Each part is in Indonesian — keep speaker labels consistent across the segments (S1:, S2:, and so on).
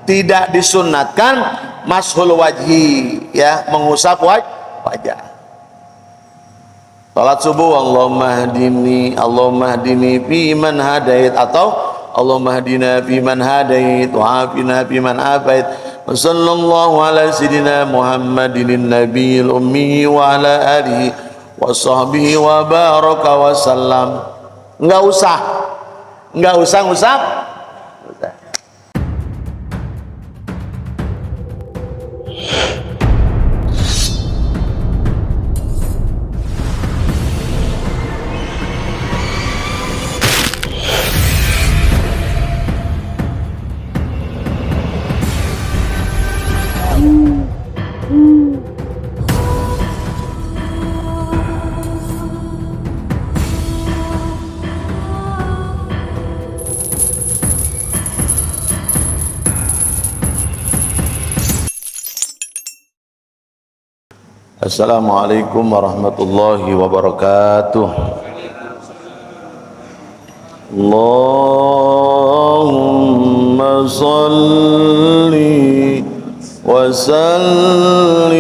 S1: tidak disunatkan mashul wajhi, ya, mengusap wajah. Salat subuh, Allahumma hdini fi man hadait, atau Allahumma hdina fi man hadait wa afina fi man afait, wa sallallahu ala sayyidina Muhammadin nabiyil ummi wa ala alihi wa sahbihi wa baraka wa sallam. Enggak usah ngusap. Assalamualaikum warahmatullahi wabarakatuh. Allahumma salli wa sallim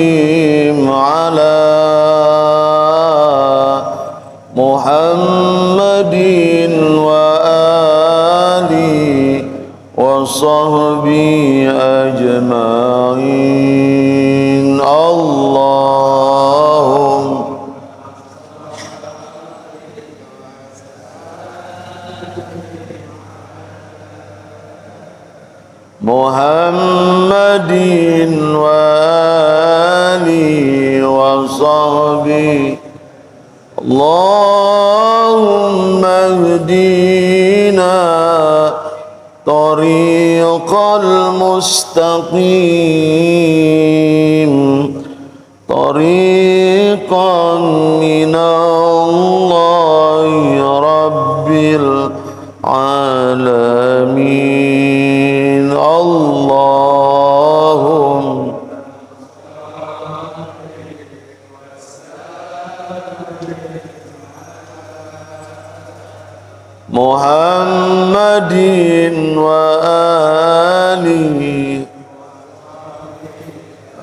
S1: ala Muhammadin wa ali wa sahbihi ajma'in. Muhammadin wa alihi wa sahbihi. Allahumma hdina tariqal mustaqim, tariqan minallahi rabbil alamin. Allahum Muhammadin wa alihi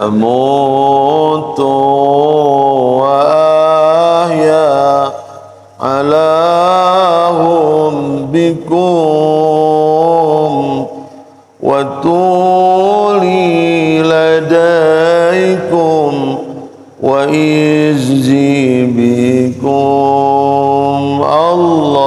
S1: amutu wa ahya alahum bikum wa tuli ladaikum wa izzi bikum. Allah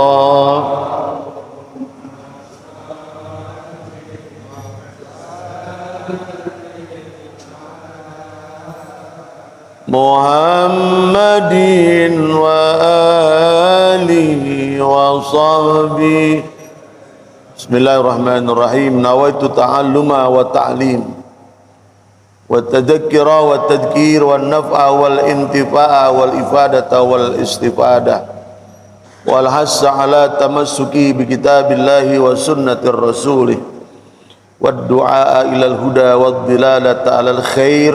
S1: Muhammadin wa alihi wa sahbihi. Bismillahirrahmanirrahim. Nawaitu ta'alluma wa ta'lim wa tadhakkira wa tadhkir wa naf'a wal intifa'a wal ifadata wal istifadah wal hassa ala tamassuki bi kitabillahi wa sunnatir rasulih wad du'a ilal huda wad dilalata alal khair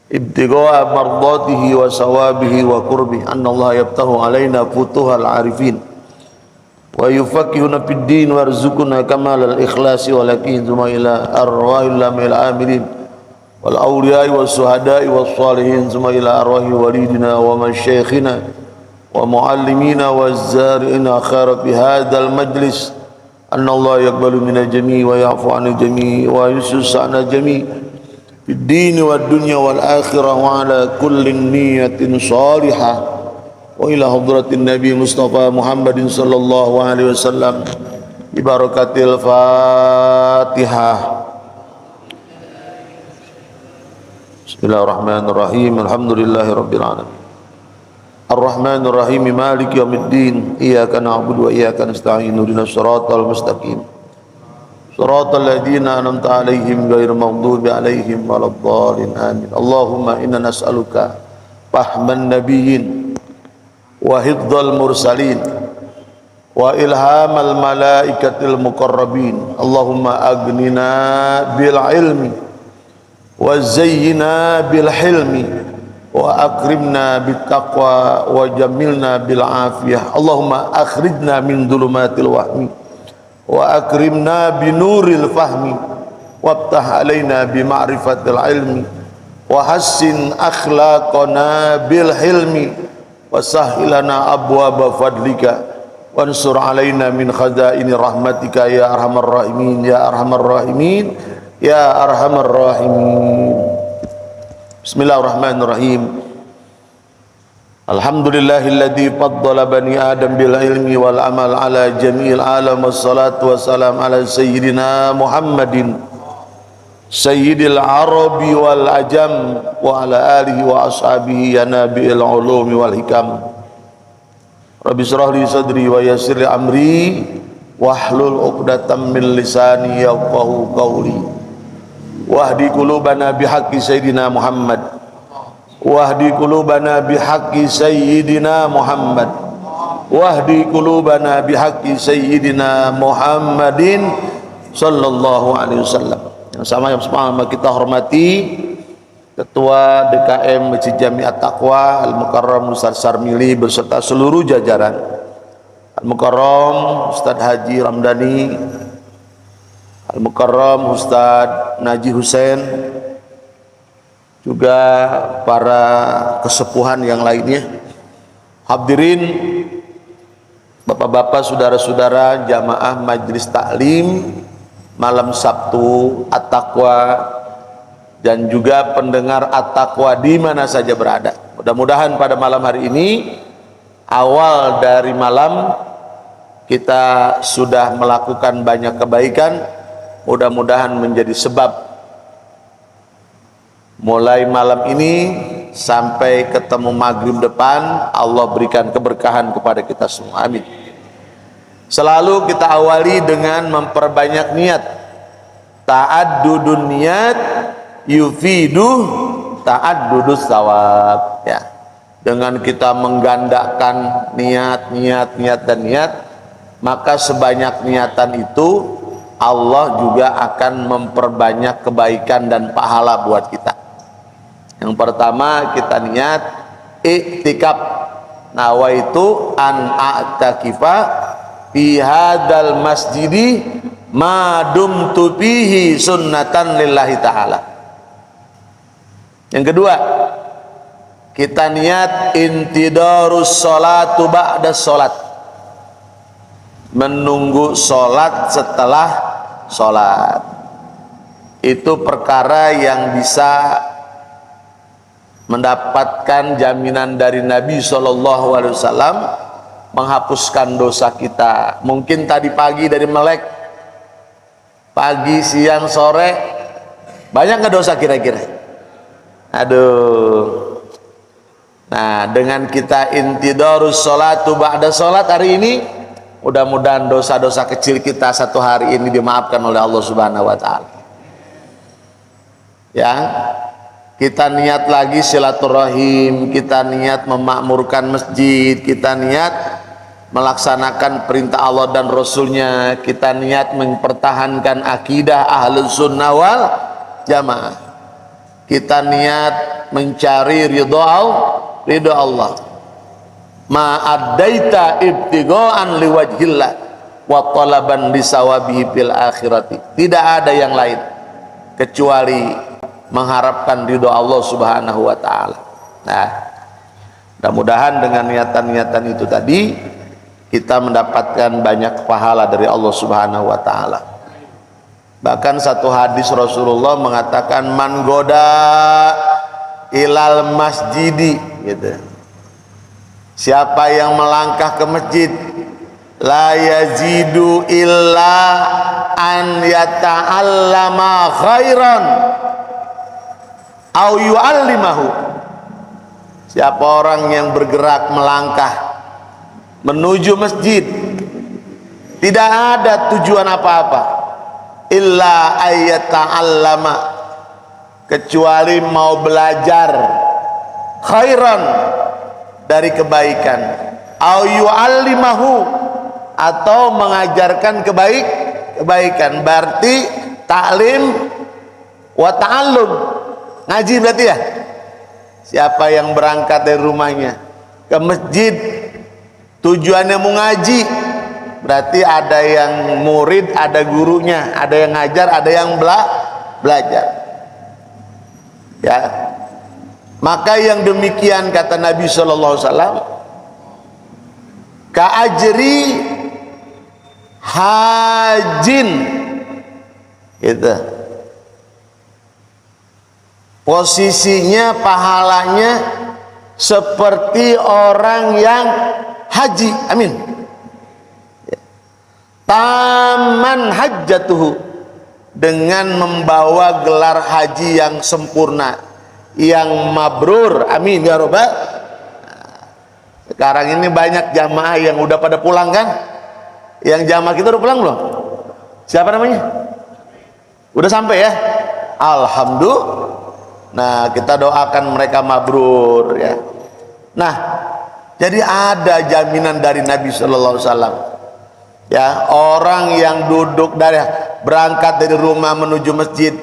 S1: ibtigha'a mardatihi wa sawabihi wa qurbihi. Annallaha yaftahu alaina futuhal arifin wa yufaqihuna fid din warzuqna kamalal ikhlasi wa lakin zuma ila arwahil lamil amilin wal awliya'i was suhada'i was salihin zuma ila arwahil walidina wa masyayikhina wa muallimina waz zari'ina khaira fi hadzal majlis. Annallaha yaqbalu minal jami' wa ya'fu 'anil jami' wa yusaana jami' fid din wad dunya wal akhirah wa ala kulli niyatin salihah wa ila hadratin Nabi Mustafa Muhammadin sallallahu alaihi wasallam bi barakatil Fatihah. Bismillahirrahmanirrahim. Alhamdulillahi rabbil alamin. Ar-Rahmanir Rahim. Maliki yaumiddin. Iyyaka na'budu wa iyyaka nasta'in. Ihdinas siratal mustaqim. Siratal ladzina an'amta 'alaihim ghairil maghdubi 'alaihim waladdallin. Amin. Allahumma inna nas'aluka fahman nabiyyin wa hifdzal mursalin wa ilhamal malaikatil muqarrabin. Allahumma aghnina bil ilmi wa zayyina bil hilmi wa akrimna bit taqwa wa jamilna bil afiyah. Allahumma akhrijna min dhulumatil wahmi wa akrimna binuril fahmi waftah alaina bima'rifatil ilmi wa hassin akhlaqana bil hilmi wa sahhilana abwaaba fadlika wansur alaina min khazaini rahmatika ya arhamar rahimin ya arhamar rahimin ya arhamar rahimin. Bismillahirrahmanirrahim. Alhamdulillahilladzi faddala bani adam bil ilmi wal amal ala jami'il alam, wassalatu wassalam ala sayyidina Muhammadin sayyidil arabi wal ajam wa ala alihi wa ashabihi ya nabi'il ulumi wal hikam. Rabbi shrah li sadri wa yassir li amri wahlul 'uqdatam min lisani yafqahu qawli wahdi qulubana bihaqqi sayyidina Muhammad wahdi qulubana bihaqqi sayyidina Muhammad wahdi qulubana bihaqqi sayyidina Muhammadin sallallahu alaihi wasallam. Yang sama kita hormati Ketua DKM Masjid Jami At-Taqwa Al-Mukarram Ustaz Sarmili beserta seluruh jajaran, Al-Mukarram Ustaz Haji Ramdhani, Al-Mukarram Ustaz Naji Hussein, juga para kesepuhan yang lainnya, hadirin bapak-bapak, saudara-saudara jamaah Majelis Taklim malam Sabtu At-Taqwa dan juga pendengar At-Taqwa di mana saja berada. Mudah-mudahan pada malam hari ini, awal dari malam, kita sudah melakukan banyak kebaikan. Mudah-mudahan menjadi sebab mulai malam ini sampai ketemu maghrib depan, Allah berikan keberkahan kepada kita semua. Amin. Selalu kita awali dengan memperbanyak niat. Ta'addudun niat yufidu ta'addudus thawab, ya. Dengan kita menggandakan niat, maka sebanyak niatan itu Allah juga akan memperbanyak kebaikan dan pahala buat kita. Yang pertama, kita niat iktikaf, nawaitu an a'takifa fi hadzal masjidi ma dumtu fihi sunnatan lillahi ta'ala. Yang kedua, kita niat intidarus sholatu ba'da sholat, menunggu sholat setelah sholat. Itu perkara yang bisa mendapatkan jaminan dari Nabi SAW menghapuskan dosa kita. Mungkin tadi pagi dari melek, pagi, siang, sore, banyak nggak dosa kira-kira? Aduh. Nah, dengan kita intidarus sholatu ba'da sholat hari ini, mudah-mudahan dosa-dosa kecil kita satu hari ini dimaafkan oleh Allah Subhanahu wa Ta'ala. Ya, kita niat lagi silaturahim, kita niat memakmurkan masjid, kita niat melaksanakan perintah Allah dan Rasulnya, kita niat mempertahankan akidah Ahlus Sunnah wal Jamaah, kita niat mencari ridha Allah, ma'addaita ibtigo'an liwajhillah wa talaban lisawabihi fil akhirati. Tidak ada yang lain kecuali mengharapkan ridha Allah Subhanahu wa Ta'ala. Nah, mudah-mudahan dengan niatan-niatan itu tadi kita mendapatkan banyak pahala dari Allah Subhanahu wa Ta'ala. Bahkan satu hadis Rasulullah mengatakan, man goda ilal masjidi, gitu. Siapa yang melangkah ke masjid, la yazidu illa an yata'allama khairan au yu'allimahu. Siapa orang yang bergerak melangkah menuju masjid, tidak ada tujuan apa-apa, illa ayyata'allama, kecuali mau belajar khairan, dari kebaikan, au yu'allimahu, atau mengajarkan kebaikan. Berarti taklim wa ta'allum, ngaji berarti ya. Siapa yang berangkat dari rumahnya ke masjid tujuannya mau ngaji, berarti ada yang murid, ada gurunya, ada yang ngajar, ada yang belajar. Ya. Maka yang demikian kata Nabi sallallahu alaihi wasallam, ka ajri hajin, gitu. Posisinya, pahalanya seperti orang yang haji. Amin. Taman hajjatuhu, dengan membawa gelar haji yang sempurna, yang mabrur. Amin ya robbal. Sekarang ini banyak jamaah yang udah pada pulang kan? Yang jamaah kita udah pulang belum? Siapa namanya? Udah sampai ya? Alhamdulillah. Nah, kita doakan mereka mabrur ya. Nah, jadi ada jaminan dari Nabi sallallahu alaihi wasallam. Ya, orang yang duduk berangkat dari rumah menuju masjid,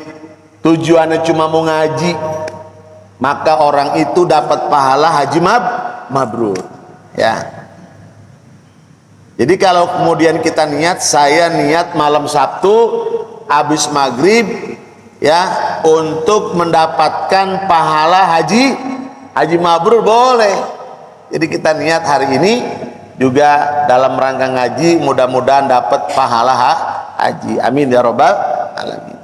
S1: tujuannya cuma mau ngaji, maka orang itu dapat pahala haji mabrur. Ya. Jadi kalau kemudian kita niat, saya niat malam Sabtu habis maghrib ya, untuk mendapatkan pahala haji mabrur, boleh. Jadi kita niat hari ini juga dalam rangka ngaji, mudah-mudahan dapat pahala haji. Amin ya robbal alamin.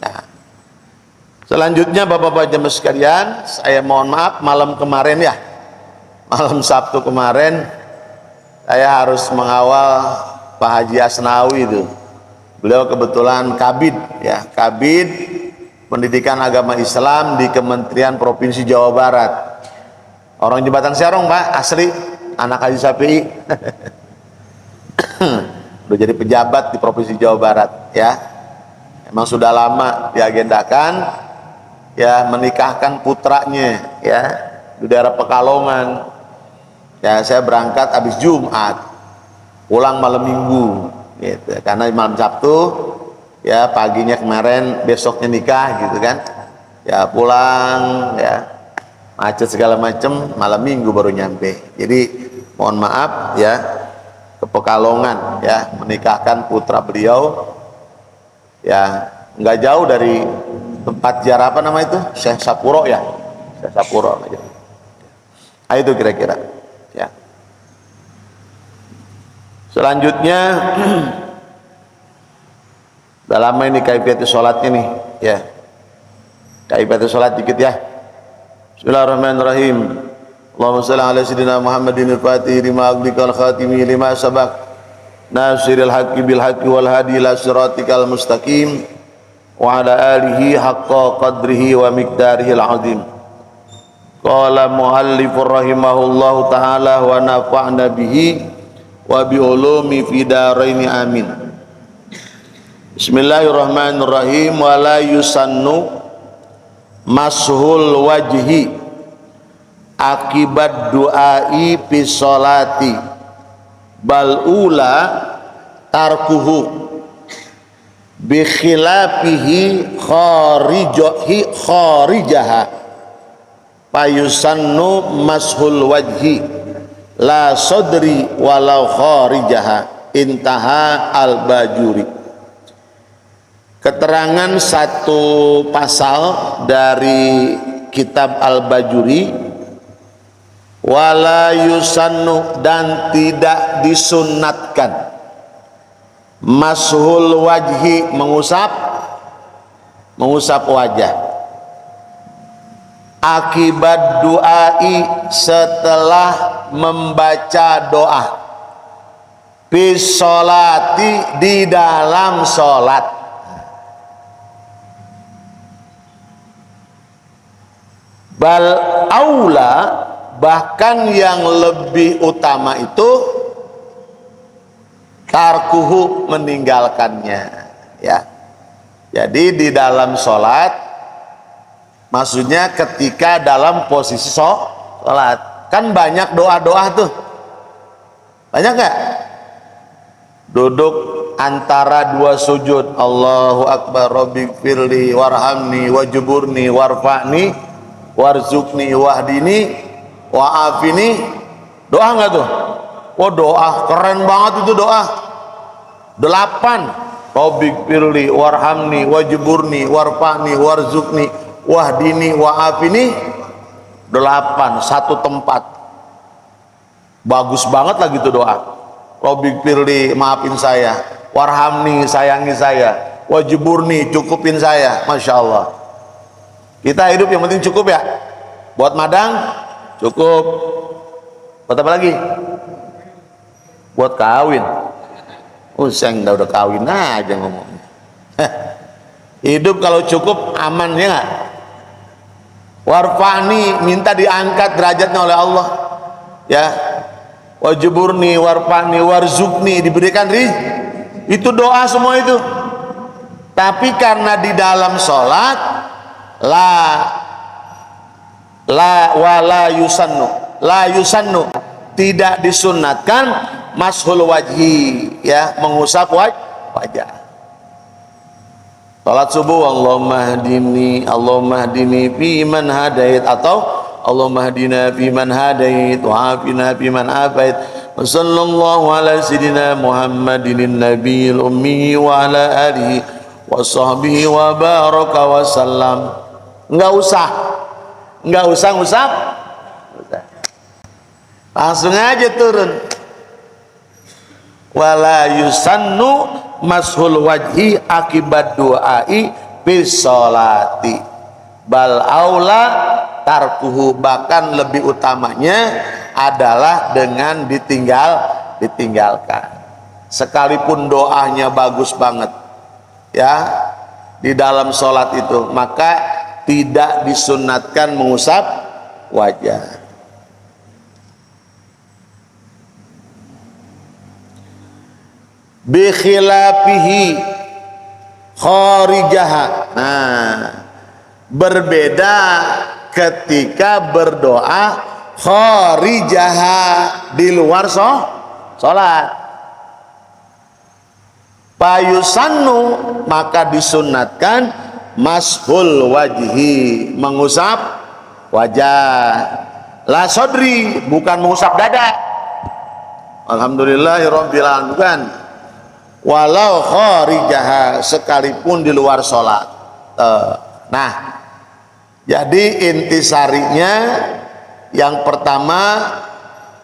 S1: Nah, selanjutnya bapak-bapak jemaah sekalian, saya mohon maaf, malam kemarin ya, malam Sabtu kemarin saya harus mengawal Pak Haji Asnawi itu. Beliau kebetulan kabid ya, kabid Pendidikan Agama Islam di Kementerian Provinsi Jawa Barat. Orang Jembatan Serong Pak, asli anak Haji Sapi'i. Udah jadi pejabat di Provinsi Jawa Barat ya. Emang sudah lama diagendakan ya menikahkan putranya ya di daerah Pekalongan. Ya, saya berangkat habis Jumat, pulang malam Minggu gitu. Karena malam Sabtu ya, paginya kemarin, besoknya nikah gitu kan. Ya pulang ya, macet segala macem, malam Minggu baru nyampe. Jadi mohon maaf ya, ke Pekalongan ya, menikahkan putra beliau ya, nggak jauh dari tempat ziarah apa nama itu, Syekh Sapuro ya, Syekh Sapuro aja. Nah, itu kira-kira ya. Selanjutnya udah lama ini kaifiat sholatnya nih ya, kaifiat sholat dikit ya. Bismillahirrahmanirrahim. Allahumma shalli ala sayyidina Muhammadin al-fatih lima aglikal khatimi lima sabak nasiril haqqi bil haqqi wal hadi ila siratikal mustaqim wa ala alihi haqqa qadrihi wa miqdarihil azim. Qala muallifur rahimahullahu ta'ala wa nafa'na bihi wa bi ulumi fi daraini amin. Bismillahirrahmanirrahim. Wa la yusannu mashul wajhi akibat du'ai fi sholati bal ula tarkuhu bi khilafihi kharijaha payusannu mashul wajhi la sodri walau kharijaha. Intaha al-Bajuri. Keterangan satu pasal dari kitab al-Bajuri. Wala yusannu, dan tidak disunnatkan, mashul wajhi, mengusap wajah, akibat du'ai, setelah membaca doa, bis sholati, di dalam sholat. Bal aula, bahkan yang lebih utama itu tarkuhu, meninggalkannya ya. Jadi di dalam sholat, maksudnya ketika dalam posisi sholat, kan banyak doa-doa tuh, banyak nggak? Duduk antara dua sujud, Allahu Akbar, Rabbighfirli warhamni wajburni warfa'ni warzuqni wahdini wa'afini. Doa nggak tuh? Oh doa, keren banget itu doa. 8. Rabbik firli warhamni wajburni warfa'ni warzukni wahdini wa'afini. 8, satu tempat. Bagus banget lah gitu doa. Rabbik firli, maafin saya, warhamni, sayangi saya, wajburni, cukupin saya. Masya Allah, kita hidup yang penting cukup ya. Buat madang cukup. Buat apa lagi? Buat kawin. Useng udah kawin aja ngomong. Hidup kalau cukup aman ya nggak? Warfani, minta diangkat derajatnya oleh Allah ya. Wajburni warfani warzukni, diberikan rizki. Itu doa semua itu. Tapi karena di dalam sholat la yusannu tidak disunatkan mashul wajhi ya, mengusap wajah. Salat subuh Allahumma hdini fi man hadait, atau Allahumma hdina fi man hadait wa afina fi man afait, wa sallallahu ala sayyidina Muhammadin nabiyil ummi wa ala alihi wa sahbihi wa baraka wa sallam. Enggak usah ngusap, langsung aja turun. Wala yusannu mashul wajhi akibat du'ai bis sholati bal aula tarkuhu, bahkan lebih utamanya adalah dengan ditinggalkan. Sekalipun doanya bagus banget ya di dalam sholat itu, maka tidak disunatkan mengusap wajah. Bi khilafihi kharijaha. Nah, berbeda ketika berdoa kharijaha, di luar sholat. Payusannu, maka disunatkan mashul wajhi, mengusap wajah. La sodri, bukan mengusap dada. Alhamdulillahirabbil alamin, bukan. Walau kharijaha, sekalipun di luar sholat. Nah, jadi intisarinya yang pertama,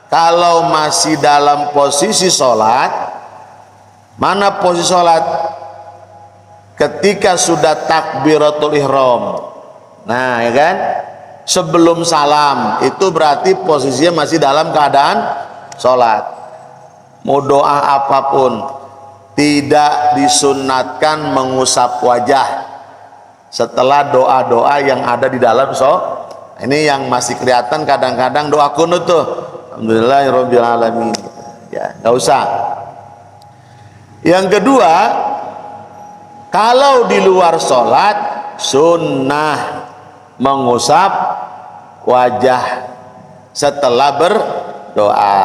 S1: kalau masih dalam posisi sholat, mana posisi sholat? Ketika sudah takbiratul ihram. Nah ya kan, sebelum salam, itu berarti posisinya masih dalam keadaan sholat. Mau doa apapun, tidak disunatkan mengusap wajah setelah doa-doa yang ada di dalam sholat. Ini yang masih kelihatan kadang-kadang doa kunut tuh, alhamdulillahirabbil alamin ya, nggak usah. Yang kedua, kalau di luar sholat sunnah mengusap wajah setelah berdoa,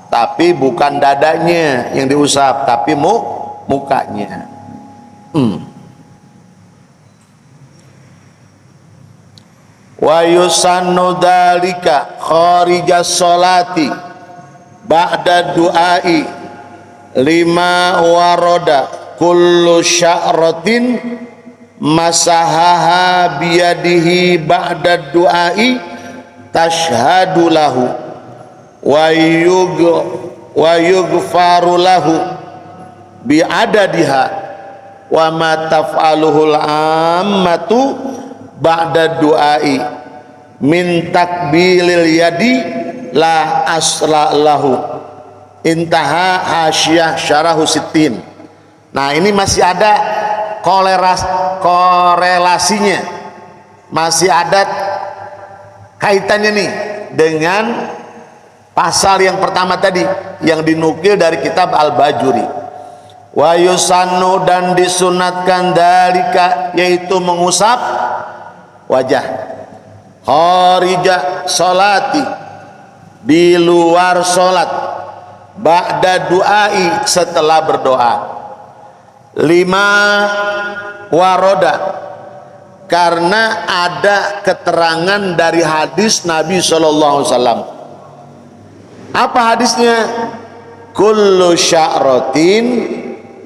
S1: tapi bukan dadanya yang diusap, tapi mukanya. Wa yusannu dzalika kharijas sholati ba'da du'ai lima waroda kullu sya'ratin masahaha biyadihi ba'da du'ai tashhadu lahu wa yughfaru lahu bi'adadiha wa ma taf'aluhul ammatu ba'da du'ai min takbilil yadi la asla lahu intaha hasyah syarahu sittin. Nah ini masih ada korelasinya, masih ada kaitannya nih dengan pasal yang pertama tadi yang dinukil dari kitab Al-Bajuri. Wa yusannu, dan disunatkan dalika, yaitu mengusap wajah, kharija sholati, di luar sholat, ba'da du'ai, setelah berdoa. Lima waroda, karena ada keterangan dari hadis Nabi SAW. Apa hadisnya? Kullu sya'ratin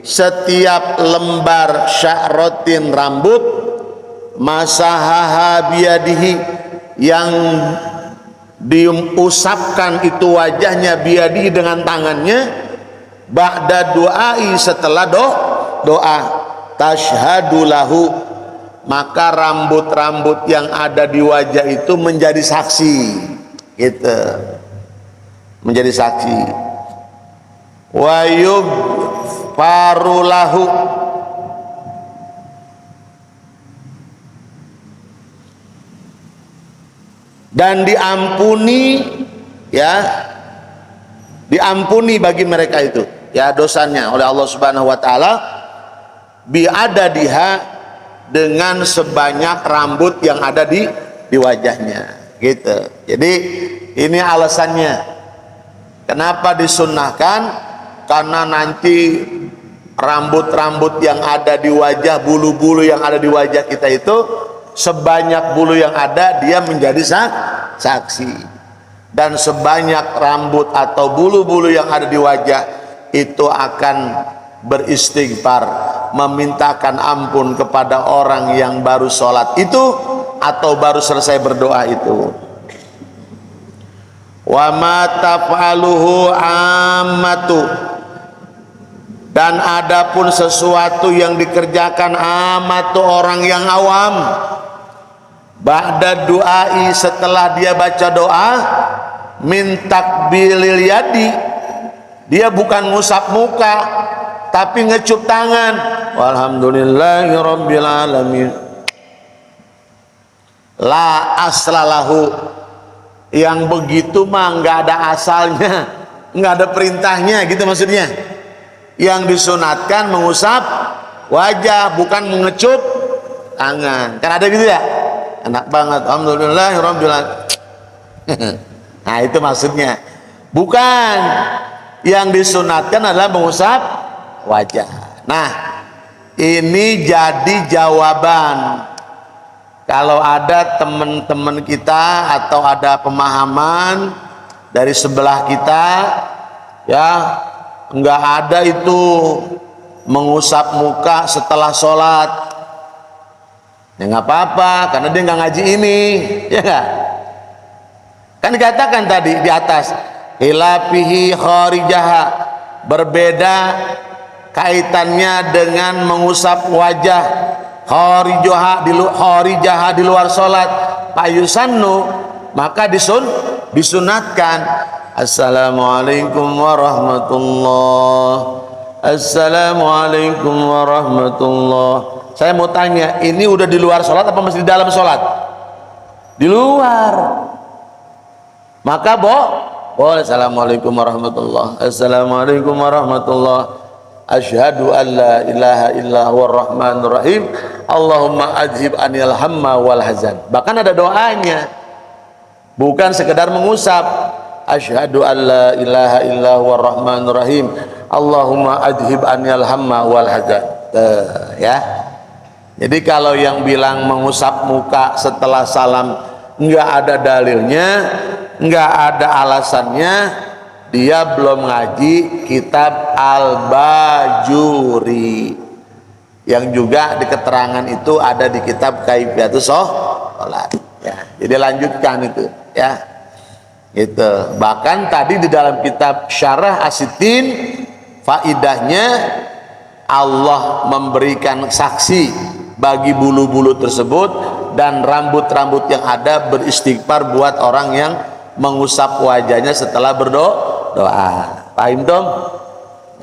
S1: setiap lembar sya'ratin rambut, masahaha biyadihi, yang diusapkan itu wajahnya, biyadihi dengan tangannya, ba'da du'ai, setelah doa, tashhadu lahu, maka rambut-rambut yang ada di wajah itu menjadi saksi, gitu, menjadi saksi. Wa yugfaru lahu, dan diampuni, ya, diampuni bagi mereka itu, ya, dosanya oleh Allah Subhanahu wa taala, biadadiha, dengan sebanyak rambut yang ada di wajahnya, gitu. Jadi ini alasannya kenapa disunnahkan, karena nanti rambut-rambut yang ada di wajah, bulu-bulu yang ada di wajah kita itu, sebanyak bulu yang ada dia menjadi saksi, dan sebanyak rambut atau bulu-bulu yang ada di wajah itu akan beristighfar, memintakan ampun kepada orang yang baru sholat itu atau baru selesai berdoa itu. Wa ma taf'aluhu ammatu, dan adapun sesuatu yang dikerjakan amatu, orang yang awam, ba'da du'ai, setelah dia baca doa, min takbilil yadi, dia bukan ngusap muka tapi ngecup tangan, walhamdulillahi rabbil alamin, la aslalahu, yang begitu mah nggak ada asalnya, nggak ada perintahnya, gitu maksudnya. Yang disunatkan mengusap wajah, bukan mengecup tangan. Kan ada gitu ya, enak banget, alhamdulillahirabbil alamin. Nah itu maksudnya. Bukan, yang disunatkan adalah mengusap wajah. Nah ini jadi jawaban kalau ada teman-teman kita atau ada pemahaman dari sebelah kita, ya, nggak ada itu mengusap muka setelah sholat, ya nggak apa-apa, karena dia nggak ngaji ini, ya nggak? Kan dikatakan tadi di atas, hilafihi kharijaha, berbeda kaitannya dengan mengusap wajah, kharijaha di luar sholat, payusannu, maka disunatkan. Assalamualaikum warahmatullahi, assalamualaikum warahmatullahi. Saya mau tanya, ini udah di luar sholat apa masih di dalam sholat? Di luar. Maka boleh assalamualaikum warahmatullahi, assalamualaikum warahmatullahi, asyhadu an la ilaha illa huwar rahmanur rahim, Allahumma adhib anil hamma wal hazan. Bahkan ada doanya, bukan sekedar mengusap. Asyhadu an la ilaha illa huwar rahmanur rahim, Allahumma adhib anil hamma wal hazan. Ya. Jadi kalau yang bilang mengusap muka setelah salam nggak ada dalilnya, nggak ada alasannya, dia belum ngaji kitab Al-Bajuri, yang juga di keterangan itu ada di kitab Kaifiyatus Shalah, ya. Jadi lanjutkan itu, ya, gitu. Bahkan tadi di dalam kitab Syarah As-Sittin, faidahnya Allah memberikan saksi bagi bulu-bulu tersebut, dan rambut-rambut yang ada beristighfar buat orang yang mengusap wajahnya setelah berdoa. Paham dong?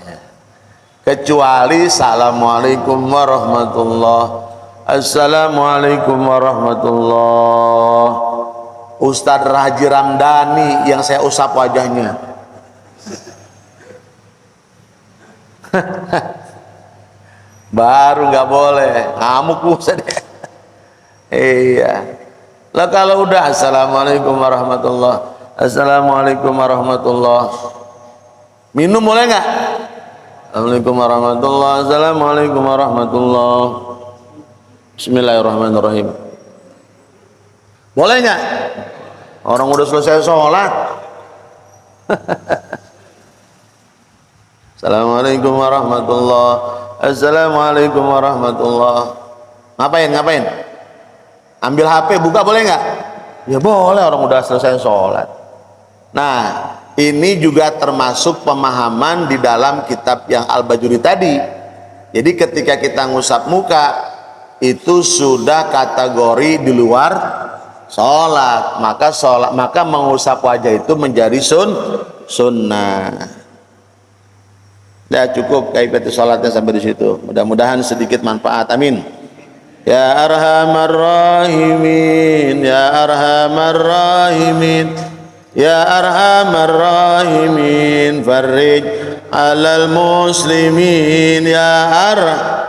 S1: Ya. Kecuali assalamualaikum warahmatullahi, assalamualaikum warahmatullahi, Ustadz Raji Ramdhani yang saya usap wajahnya. Baru nggak boleh, ngamuk Ustaz. Iya. Lah kalau udah assalamualaikum warahmatullahi, assalamualaikum warahmatullahi, minum boleh nggak? Assalamualaikum warahmatullahi, assalamualaikum warahmatullahi, bismillahirrahmanirrahim. Boleh nggak? Orang udah selesai sholat. Assalamualaikum warahmatullah. Assalamualaikum warahmatullah. Ngapain? Ambil HP, buka boleh nggak? Ya boleh, orang udah selesai sholat. Nah, ini juga termasuk pemahaman di dalam kitab yang Al-Bajuri tadi. Jadi ketika kita ngusap muka, itu sudah kategori di luar sholat. Maka mengusap wajah itu menjadi sunnah. Ya cukup kaifiat sholatnya sampai di situ. Mudah-mudahan sedikit manfaat. Amin. Ya arhamar rahimin, ya arhamar rahimin, ya arhamar rahimin, farrij alal muslimin, ya arhamar